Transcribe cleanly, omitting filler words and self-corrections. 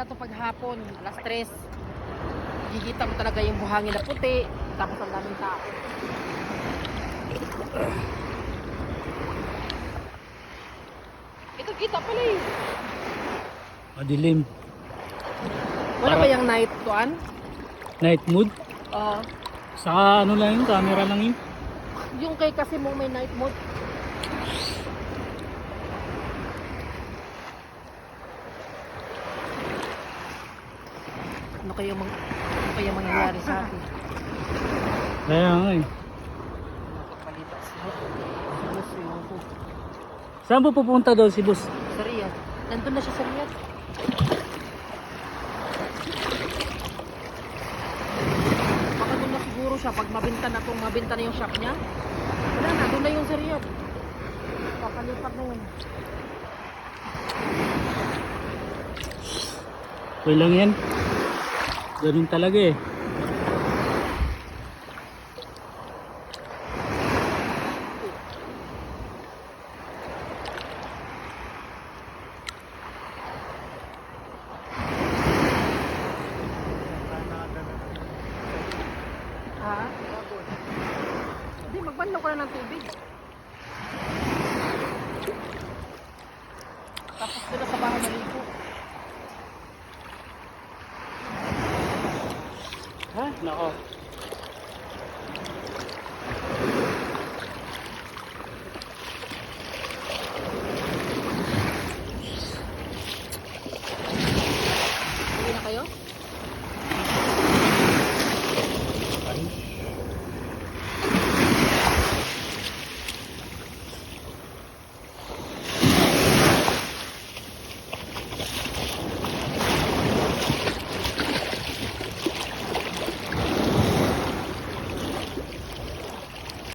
maganda to paghapon, alas 3. Gigita mo talaga yung buhangin na puti, tapos ang daming tao. Ito kita pala eh. Madilim. Wala ba yung night tuan? Night mood. Sa ano lang yun, camera lang yun. Yung kay kasi mo may night mode. Ano kaya mangyayari sa atin? Kaya nga eh. Nakapalitas mo. Boss yung ko. Saan po pupunta daw si boss? Sa Riyadh. Nandun na siya sa Riyadh. Baka doon na siguro siya pag mabenta na yung shop niya. Wala na, doon na yung sa Riyadh. Papalipat na yun. Okay lang yan. Ganun talaga eh. Ha? Hindi, magbanlaw ka na ng tubig. Tapos doon na sa bahay maligo. Ha? Nako.